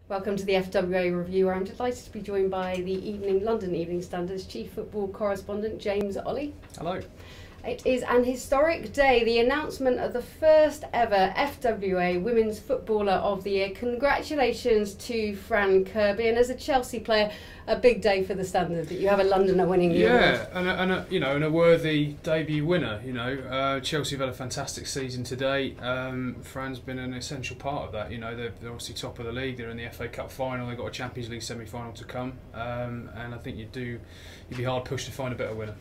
Welcome to the FWA review, where I'm delighted to be joined by the London Evening Standard's chief football correspondent, James Olley. Hello. It is an historic day, the announcement of the first ever FWA Women's Footballer of the Year. Congratulations to Fran Kirby, and as a Chelsea player, a big day for the Standard that you have a Londoner winning the award. Yeah, and a worthy debut winner. Chelsea have had a fantastic season today. Fran's been an essential part of that. They're obviously top of the league. They're in the FA Cup final. They've got a Champions League semi-final to come, and I think you'd be hard pushed to find a better winner.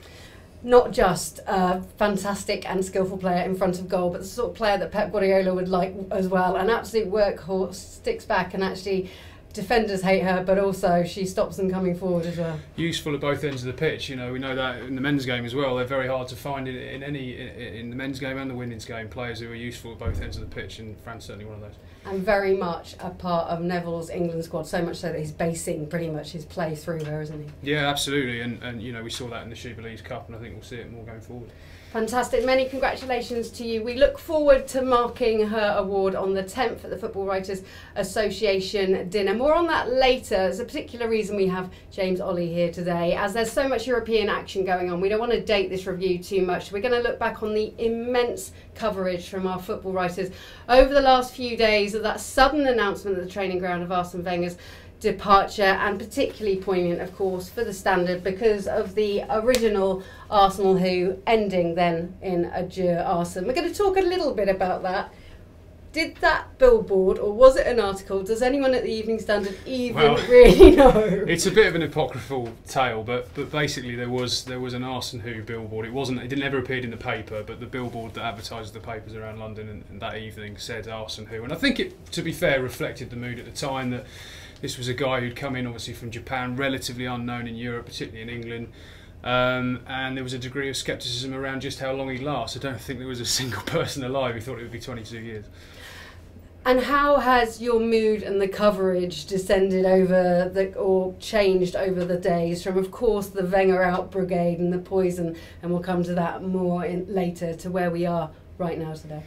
Not just a fantastic and skillful player in front of goal, but the sort of player that Pep Guardiola would like as well. An absolute workhorse, sticks back, and actually defenders hate her, but also she stops them coming forward as well. Useful at both ends of the pitch. We know that in the men's game as well. They're very hard to find in the men's game and the women's game, players who are useful at both ends of the pitch, and Fran's certainly one of those. And very much a part of Neville's England squad, so much so that he's basing pretty much his play through her, isn't he? Yeah, absolutely, and we saw that in the She Believes Cup, and I think we'll see it more going forward. Fantastic. Many congratulations to you. We look forward to marking her award on the 10th at the Football Writers Association dinner. More on that later. There's a particular reason we have James Olley here today, as there's so much European action going on. We don't want to date this review too much. We're going to look back on the immense coverage from our football writers over the last few days of that sudden announcement at the training ground of Arsene Wenger's departure, and particularly poignant, of course, for the Standard because of the original Arsenal Who ending then in Adieu Arsene. We're going to talk a little bit about that. Did that billboard, or was it an article? Does anyone at the Evening Standard even really know? It's a bit of an apocryphal tale, but basically there was an Arsene Who billboard. It didn't ever appeared in the paper, but the billboard that advertised the papers around London and that evening said Arsene Who, and I think it, to be fair, reflected the mood at the time that this was a guy who'd come in obviously from Japan, relatively unknown in Europe, particularly in England. And there was a degree of scepticism around just how long he'd last. I don't think there was a single person alive who thought it would be 22 years. And how has your mood and the coverage descended or changed over the days from, of course, the Wenger out brigade and the poison, and we'll come to that more later, to where we are right now today?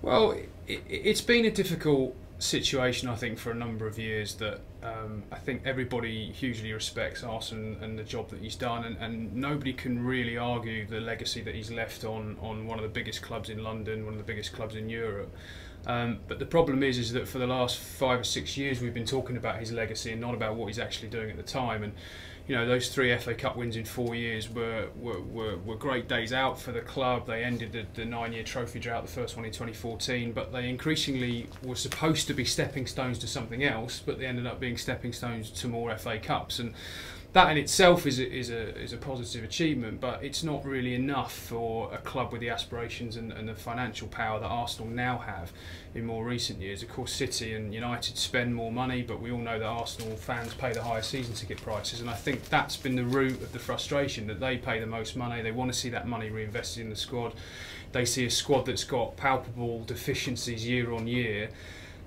Well, it's been a difficult situation, I think, for a number of years. That I think everybody hugely respects Arsene and the job that he's done, and nobody can really argue the legacy that he's left on one of the biggest clubs in London, one of the biggest clubs in Europe. But the problem is that for the last 5 or 6 years we've been talking about his legacy and not about what he's actually doing at the time. And those 3 FA Cup wins in 4 years were great days out for the club. They ended the 9-year trophy drought, the first one in 2014, but they increasingly were supposed to be stepping stones to something else, but they ended up being stepping stones to more FA Cups. And that in itself is a positive achievement, but it's not really enough for a club with the aspirations and the financial power that Arsenal now have in more recent years. Of course, City and United spend more money, but we all know that Arsenal fans pay the highest season ticket prices, and I think that's been the root of the frustration, that they pay the most money. They want to see that money reinvested in the squad. They see a squad that's got palpable deficiencies year on year.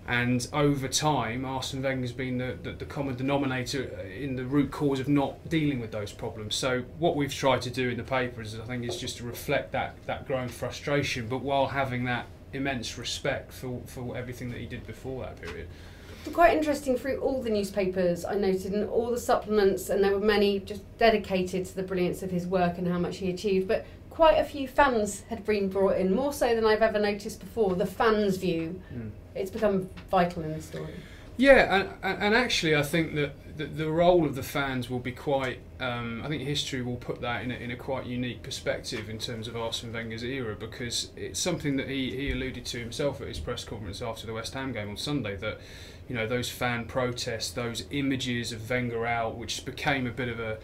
And over time, Arsene Wenger's been the common denominator in the root cause of not dealing with those problems. So what we've tried to do in the paper is just to reflect that growing frustration, but while having that immense respect for everything that he did before that period. Quite interesting, through all the newspapers I noted and all the supplements, and there were many just dedicated to the brilliance of his work and how much he achieved, but quite a few fans had been brought in, more so than I've ever noticed before. The fans' view, it's become vital in the story. Yeah, and actually I think that the role of the fans will be quite, I think history will put that in a quite unique perspective in terms of Arsene Wenger's era, because it's something that he alluded to himself at his press conference after the West Ham game on Sunday, that those fan protests, those images of Wenger out, which became a bit of a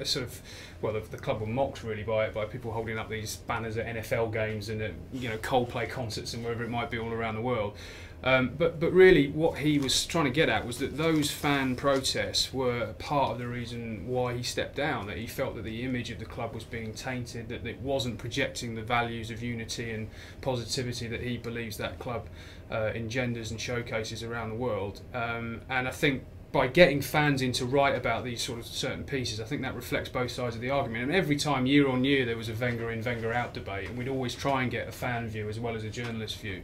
sort of, well, the club were mocked really by people holding up these banners at NFL games and at Coldplay concerts and wherever it might be all around the world. But really what he was trying to get at was that those fan protests were part of the reason why he stepped down, that he felt that the image of the club was being tainted, that it wasn't projecting the values of unity and positivity that he believes that club engenders and showcases around the world. And I think by getting fans in to write about these sort of certain pieces, I think that reflects both sides of the argument. And every time, year on year, there was a Wenger in, Wenger out debate, and we'd always try and get a fan view as well as a journalist view,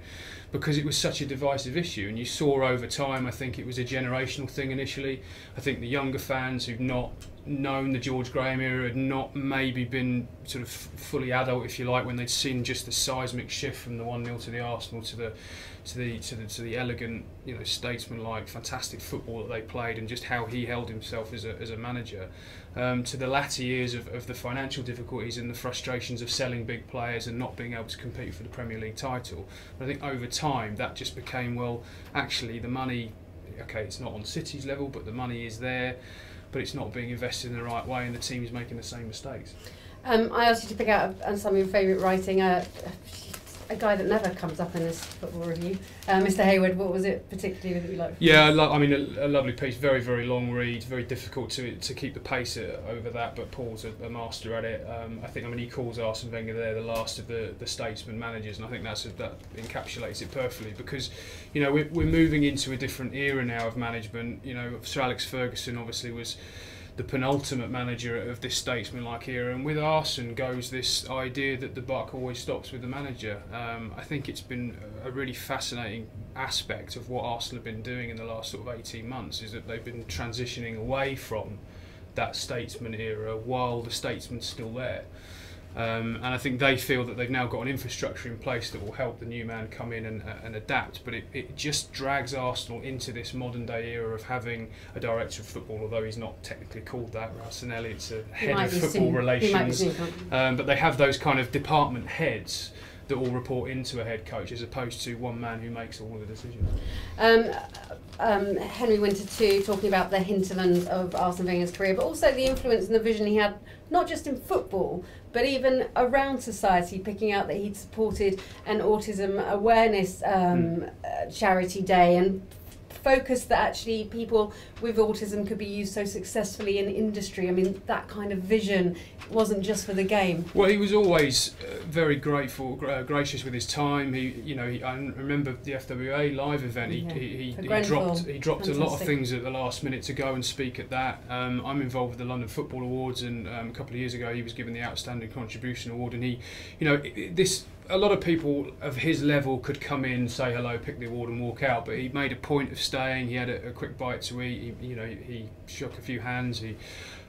because it was such a divisive issue. And you saw over time, I think it was a generational thing initially. I think the younger fans who've not known the George Graham era, had not maybe been sort of fully adult, if you like, when they'd seen just the seismic shift from the 1-0 to the Arsenal to the elegant, you know, statesman-like, fantastic football that they played, and just how he held himself as a manager, to the latter years of the financial difficulties and the frustrations of selling big players and not being able to compete for the Premier League title. But I think over time that just became, well, actually the money, okay, it's not on City's level, but the money is there, but it's not being invested in the right way, and the team is making the same mistakes. I asked you to pick out some of your favourite writing. A guy that never comes up in this football review, Mr. Hayward. What was it particularly that you liked? Yeah, I mean, a lovely piece, very, very long read, very difficult to keep the pace over that, but Paul's a master at it. I think, he calls Arsene Wenger there the last of the statesman managers, and I think that encapsulates it perfectly, because, you know, we're moving into a different era now of management. You know, Sir Alex Ferguson obviously was the penultimate manager of this statesman-like era, and with Arsene goes this idea that the buck always stops with the manager. I think it's been a really fascinating aspect of what Arsenal have been doing in the last sort of 18 months, is that they've been transitioning away from that statesman era while the statesman's still there. And I think they feel that they've now got an infrastructure in place that will help the new man come in and adapt, but it just drags Arsenal into this modern day era of having a director of football, although he's not technically called that. Arsene Elliott's a head of football relations, but they have those kind of department heads that all report into a head coach, as opposed to one man who makes all the decisions. Henry Winter too, talking about the hinterland of Arsene Wenger's career, but also the influence and the vision he had, not just in football, but even around society, picking out that he'd supported an autism awareness charity day, and focused that actually people with autism could be used so successfully in industry. I mean, that kind of vision wasn't just for the game. Well, he was always very grateful, gracious with his time. I remember the FWA live event. He dropped a lot of things at the last minute to go and speak at that. I'm involved with the London Football Awards, and a couple of years ago he was given the Outstanding Contribution Award, and a lot of people of his level could come in, say hello, pick the award and walk out, but he made a point of staying. He had a quick bite to eat. He shook a few hands.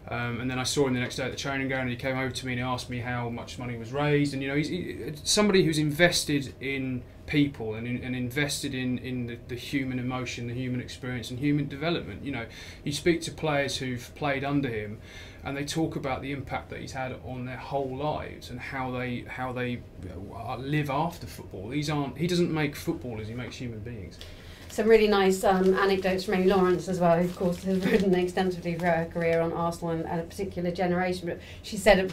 And then I saw him the next day at the training ground, and he came over to me and he asked me how much money was raised. And he's somebody who's invested in people and invested in the human emotion, the human experience, and human development. You speak to players who've played under him, and they talk about the impact that he's had on their whole lives and how they live after football. He doesn't make footballers; he makes human beings. Some really nice anecdotes from Amy Lawrence as well, who of course has written extensively throughout her career on Arsenal and a particular generation. But she said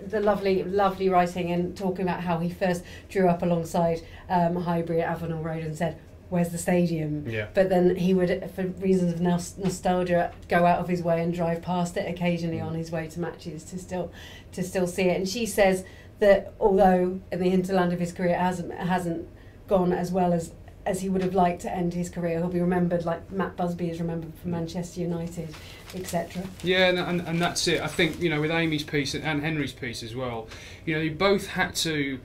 the lovely writing and talking about how he first drew up alongside Highbury at Avenel Road and said, "Where's the stadium?" Yeah. But then he would, for reasons of nostalgia, go out of his way and drive past it occasionally on his way to matches to still see it. And she says that although in the hinterland of his career it hasn't gone as well as he would have liked to end his career, he'll be remembered like Matt Busby is remembered for Manchester United, etc. Yeah, and that's it. I think, with Amy's piece and Henry's piece as well, they both had to.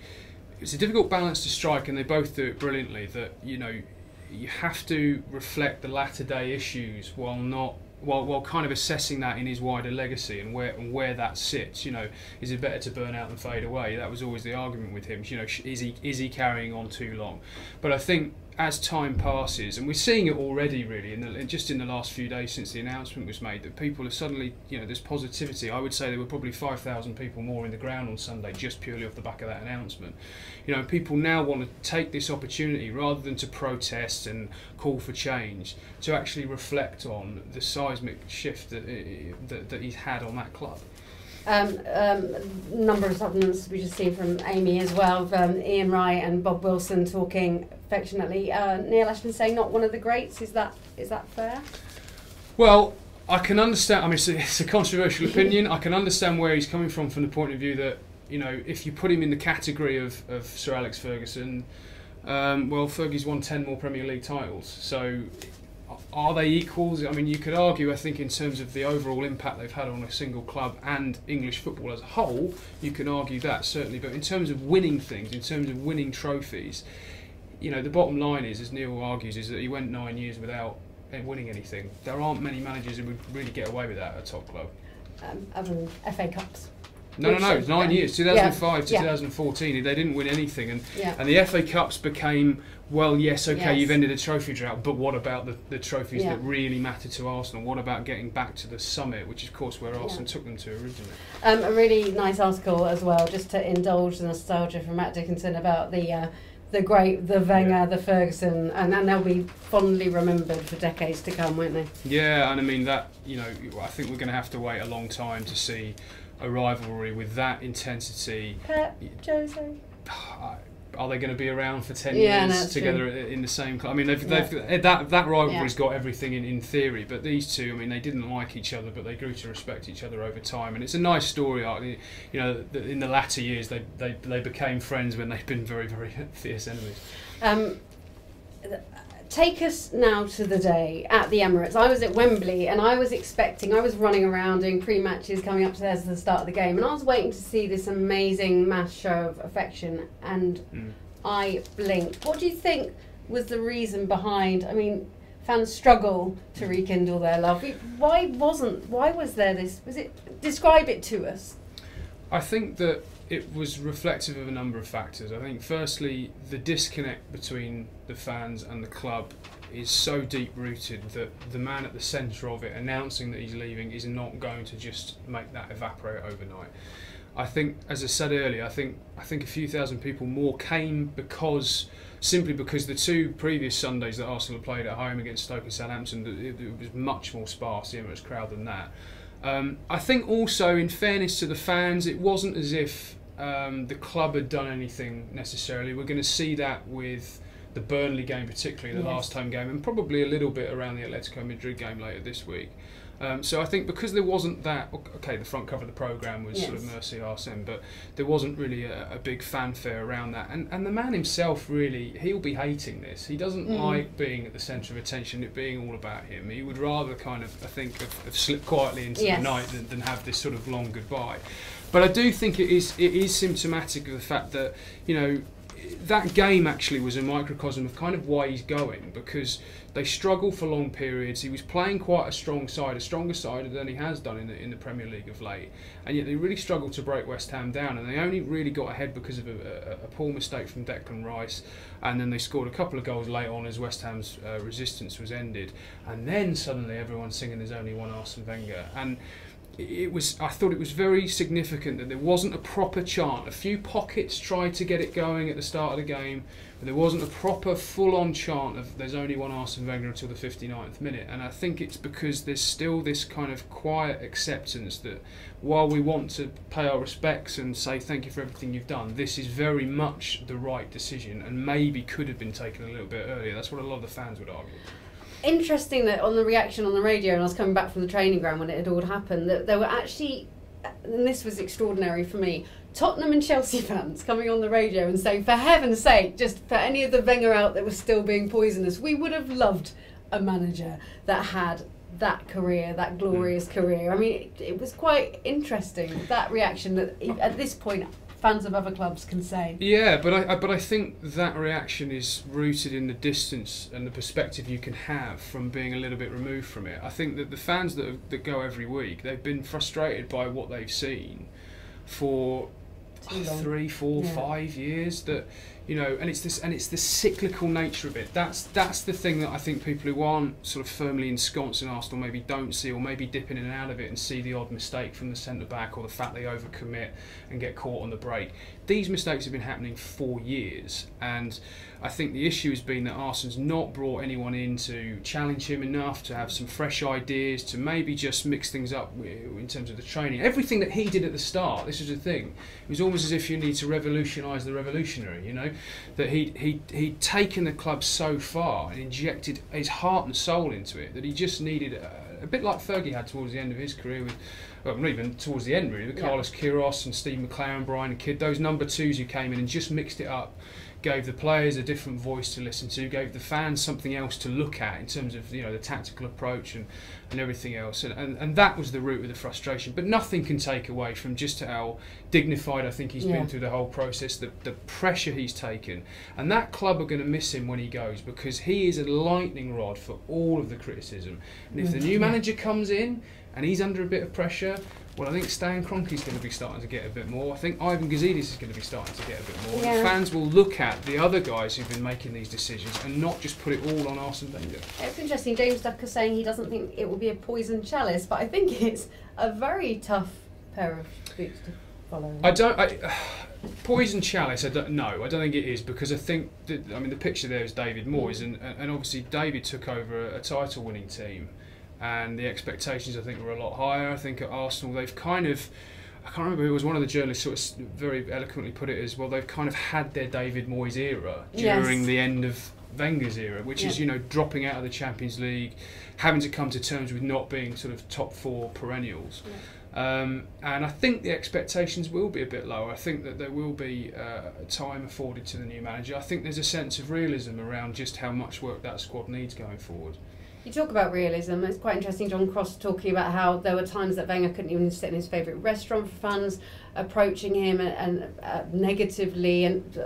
It's a difficult balance to strike, and they both do it brilliantly. That you have to reflect the latter day issues while kind of assessing that in his wider legacy and where that sits. Is it better to burn out than fade away? That was always the argument with him. Is he carrying on too long? But I think as time passes, and we're seeing it already really just in the last few days since the announcement was made, that people are suddenly, there's positivity. I would say there were probably 5,000 people more in the ground on Sunday just purely off the back of that announcement. People now want to take this opportunity, rather than to protest and call for change, to actually reflect on the seismic shift that he's had on that club. Number of supplements we just seen from Amy as well, Ian Wright and Bob Wilson talking affectionately. Neil Ashman saying not one of the greats. Is that fair? Well, I can understand. I mean, it's a controversial opinion. I can understand where he's coming from the point of view that if you put him in the category of Sir Alex Ferguson, well, Fergie's won 10 more Premier League titles, so are they equals? I mean, you could argue, I think, in terms of the overall impact they've had on a single club and English football as a whole, you can argue that, certainly. But in terms of winning things, in terms of winning trophies, you know, the bottom line is, as Neil argues, is that he went 9 years without winning anything. There aren't many managers who would really get away with that at a top club. Other than FA Cups. No, it was 9 years, 2005 to 2014. They didn't win anything, and the FA Cups became, well, yes, okay, you've ended a trophy drought, but what about the trophies that really matter to Arsenal? What about getting back to the summit, which is, of course, where Arsenal took them to originally? A really nice article as well, just to indulge the nostalgia from Matt Dickinson about the Wenger, the Ferguson, and they'll be fondly remembered for decades to come, won't they? Yeah, and I mean that, you know, I think we're going to have to wait a long time to see a rivalry with that intensity. Pep, Jose. Are they going to be around for 10 years together in the same club? I mean, that rivalry's got everything in theory, but these two, I mean, they didn't like each other, but they grew to respect each other over time, and it's a nice story arc. You know, in the latter years, they became friends when they've been very, very fierce enemies. Take us now to the day at the Emirates. I was at Wembley and I was running around doing pre-matches, coming upstairs at the start of the game, and I was waiting to see this amazing mass show of affection, and I blinked. What do you think was the reason behind, I mean, fans struggle to rekindle their love. Why was there this, describe it to us. I think that it was reflective of a number of factors. I think firstly, the disconnect between the fans and the club is so deep rooted that the man at the centre of it announcing that he's leaving is not going to just make that evaporate overnight. I think, as I said earlier, I think a few thousand people more came simply because the two previous Sundays that Arsenal played at home against Stoke and Southampton, it was much more sparse, the Emirates crowd, than that. I think also, in fairness to the fans, it wasn't as if the club had done anything necessarily. We're going to see that with the Burnley game, particularly the last home game, and probably a little bit around the Atletico Madrid game later this week. So I think because there wasn't that, okay, the front cover of the programme was sort of Merci Arsene, but there wasn't really a big fanfare around that. And the man himself, really, he'll be hating this. He doesn't like being at the centre of attention, it being all about him. He would rather kind of, I think, have slipped quietly into the night than have this sort of long goodbye. But I do think it is symptomatic of the fact that, you know, that game actually was a microcosm of kind of why he's going, because they struggled for long periods. He was playing quite a strong side, a stronger side than he has done in the Premier League of late, and yet they really struggled to break West Ham down, and they only really got ahead because of a poor mistake from Declan Rice, and then they scored a couple of goals late on as West Ham's resistance was ended, and then suddenly everyone's singing "There's only one Arsene Wenger," and I thought it was very significant that there wasn't a proper chant. A few pockets tried to get it going at the start of the game, but there wasn't a proper full-on chant of "There's only one Arsene Wenger" until the 59th minute. And I think it's because there's still this kind of quiet acceptance that while we want to pay our respects and say thank you for everything you've done, this is very much the right decision and maybe could have been taken a little bit earlier. That's what a lot of the fans would argue. Interesting that on the reaction on the radio, and I was coming back from the training ground when it had all happened, that there were actually, and this was extraordinary for me, Tottenham and Chelsea fans coming on the radio and saying, for heaven's sake, just for any of the Wenger out that was still being poisonous, we would have loved a manager that had that career, that glorious career. I mean, it was quite interesting, that reaction that at this point fans of other clubs can say. Yeah, but I think that reaction is rooted in the distance and the perspective you can have from being a little bit removed from it. I think that the fans that go every week, they've been frustrated by what they've seen for 3, 4, 5 years. That, you know, and it's the cyclical nature of it. That's the thing that I think people who aren't sort of firmly ensconced in Arsenal maybe don't see, or maybe dip in and out of it and see the odd mistake from the centre back, or the fact they overcommit and get caught on the break. These mistakes have been happening for years, and I think the issue has been that Arsene's not brought anyone in to challenge him enough, to have some fresh ideas, to maybe just mix things up in terms of the training. Everything that he did at the start, this is the thing, it was almost as if you need to revolutionise the revolutionary, you know, that he'd taken the club so far and injected his heart and soul into it that he just needed, a bit like Fergie had towards the end of his career with, well, not even towards the end really, with Carlos Queiroz and Steve McLaren, Brian Kidd, those number twos who came in and just mixed it up, gave the players a different voice to listen to, gave the fans something else to look at in terms of, you know, the tactical approach and everything else, and that was the root of the frustration. But nothing can take away from just how dignified I think he's been through the whole process, the pressure he's taken, and that club are going to miss him when he goes, because he is a lightning rod for all of the criticism. And if the new manager comes in and he's under a bit of pressure, well, I think Stan Kroenke's going to be starting to get a bit more. I think Ivan Gazidis is going to be starting to get a bit more. And fans will look at the other guys who've been making these decisions and not just put it all on Arsene Wenger. It's interesting. James Ducker saying he doesn't think it will be a poison chalice, but I think it's a very tough pair of boots to follow. Poison chalice, I don't think it is, because I think that, I mean, the picture there is David Moyes, and obviously David took over a title-winning team, and the expectations I think were a lot higher. I think at Arsenal they've kind of, I can't remember, it was one of the journalists sort of very eloquently put it as, well, they've kind of had their David Moyes era during the end of Wenger's era, which is, you know, dropping out of the Champions League, having to come to terms with not being sort of top four perennials. And I think the expectations will be a bit lower. I think that there will be time afforded to the new manager. I think there's a sense of realism around just how much work that squad needs going forward. You talk about realism. It's quite interesting. John Cross talking about how there were times that Wenger couldn't even sit in his favourite restaurant for fans approaching him and negatively, and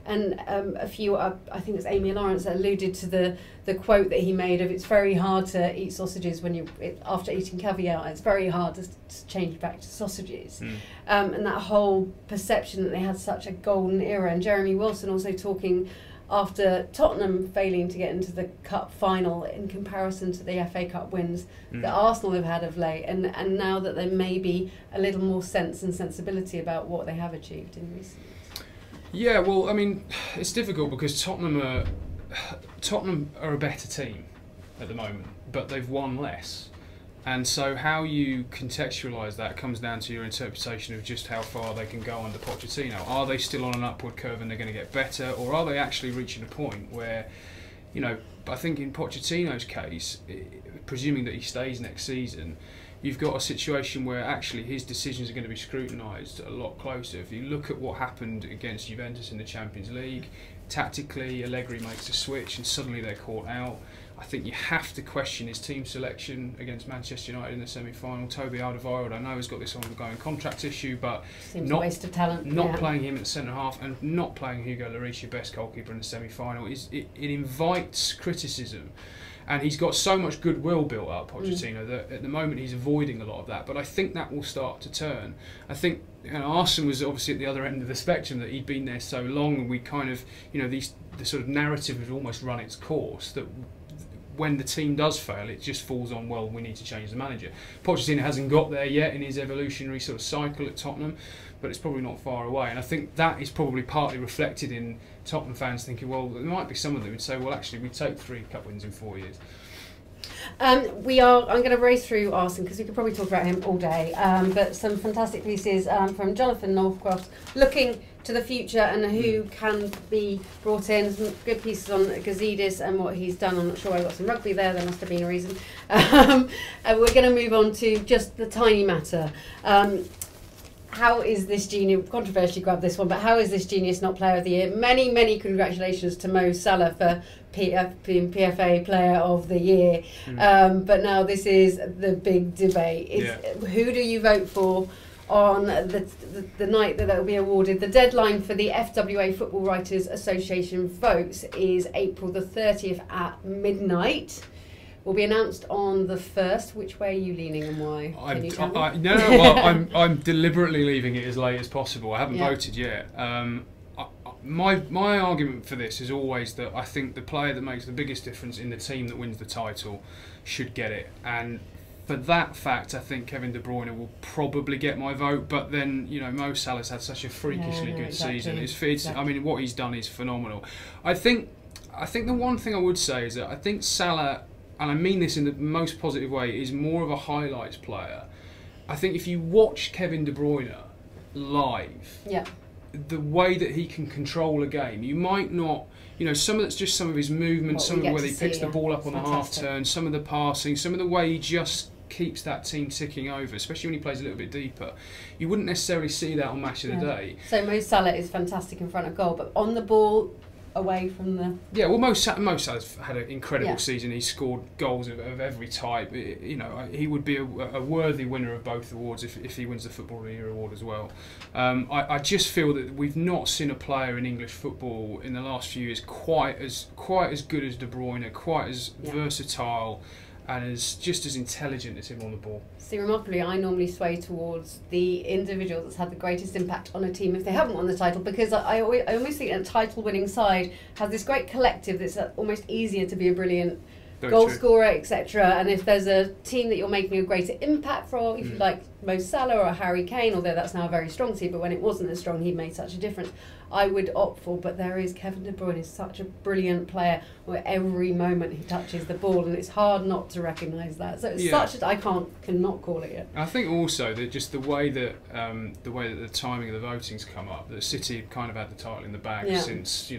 a few, I think it was Amy Lawrence that alluded to the quote that he made of, it's very hard to eat sausages when after eating caviar, it's very hard to change back to sausages. And that whole perception that they had such a golden era. And Jeremy Wilson also talking after Tottenham failing to get into the cup final in comparison to the FA Cup wins that Arsenal have had of late, and now that there may be a little more sense and sensibility about what they have achieved in recent years. Yeah, well, I mean, it's difficult because Tottenham are a better team at the moment, but they've won less. And so how you contextualise that comes down to your interpretation of just how far they can go under Pochettino. Are they still on an upward curve and they're going to get better, or are they actually reaching a point where, you know, I think in Pochettino's case, presuming that he stays next season, you've got a situation where actually his decisions are going to be scrutinised a lot closer. If you look at what happened against Juventus in the Champions League, tactically Allegri makes a switch and suddenly they're caught out. I think you have to question his team selection against Manchester United in the semi-final. Toby Alderweireld, I know, has got this ongoing contract issue, but seems a waste of talent. Not playing him at centre half and not playing Hugo Lloris, your best goalkeeper in the semi-final, it invites criticism. And he's got so much goodwill built up, Pochettino, that at the moment he's avoiding a lot of that. But I think that will start to turn. I think, you know, Arsene was obviously at the other end of the spectrum, that he'd been there so long, and we kind of, you know, the sort of narrative had almost run its course, that when the team does fail, it just falls on, well, we need to change the manager. Pochettino hasn't got there yet in his evolutionary sort of cycle at Tottenham, but it's probably not far away. And I think that is probably partly reflected in Tottenham fans thinking, well, there might be some of them who'd say, well, actually, we'd take 3 cup wins in 4 years. I'm going to race through Arsene because we could probably talk about him all day. But some fantastic pieces from Jonathan Northcroft looking to the future and who can be brought in. Some good pieces on Gazidis and what he's done. I'm not sure I got some rugby there. There must have been a reason. And we're going to move on to just the tiny matter. How is this genius, controversially grabbed this one, but how is this genius not Player of the Year? Many, many congratulations to Mo Salah for being PFA Player of the Year. But now this is the big debate. Who do you vote for on the night that will be awarded? The deadline for the FWA Football Writers Association votes is April the 30th at midnight. Will be announced on the 1st. Which way are you leaning and why? I'm deliberately leaving it as late as possible. I haven't voted yet. My argument for this is always that I think the player that makes the biggest difference in the team that wins the title should get it. And for that fact, I think Kevin De Bruyne will probably get my vote. But then, you know, Mo Salah's had such a freakishly good season. I mean, what he's done is phenomenal. I think the one thing I would say is that I think Salah, and I mean this in the most positive way, is more of a highlights player. I think if you watch Kevin De Bruyne live, the way that he can control a game, you might not, you know, some of his movements, some of the way he picks the ball up on the half turn, some of the passing, some of the way he just keeps that team ticking over, especially when he plays a little bit deeper. You wouldn't necessarily see that on Match of the Day. So Mo Salah is fantastic in front of goal, but on the ball, away from the... Yeah, well, Mo Salah's had an incredible season. He's scored goals of every type. You know, he would be a worthy winner of both awards if he wins the Football of the Year award as well. I just feel that we've not seen a player in English football in the last few years quite as good as De Bruyne, quite as versatile, and just as intelligent as him on the ball. See, remarkably, I normally sway towards the individual that's had the greatest impact on a team if they haven't won the title, because I almost think a title-winning side has this great collective that's almost easier to be a brilliant goal scorer, etc. And if there's a team that you're making a greater impact for, if you like Mo Salah or Harry Kane, although that's now a very strong team, but when it wasn't as strong, he made such a difference, I would opt for. But there is Kevin De Bruyne is such a brilliant player where every moment he touches the ball, and it's hard not to recognise that. So it's such a, I cannot call it yet. I think also that just the way that the timing of the voting's come up, that City have kind of had the title in the bag since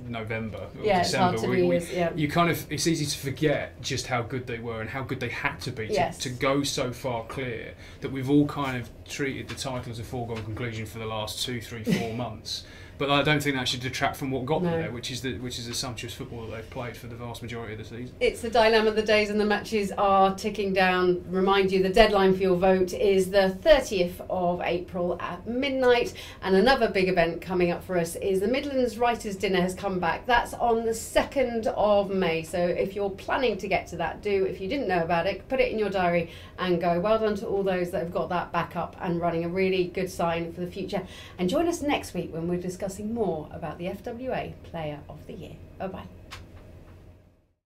November or December. You kind of, it's easy to forget just how good they were and how good they had to be to go so far clear, that we've all kind of treated the title as a foregone conclusion for the last 2, 3, 4 months. But I don't think that should detract from what got them there, which is the sumptuous football that they've played for the vast majority of the season. It's the dilemma. The days and the matches are ticking down. Remind you, the deadline for your vote is the 30th of April at midnight. And another big event coming up for us is the Midlands Writers' Dinner has come back. That's on the 2nd of May. So if you're planning to get to that, do. If you didn't know about it, put it in your diary and go. Well done to all those that have got that back up and running. A really good sign for the future. And join us next week when we're discussing more about the FWA Player of the Year. Bye-bye.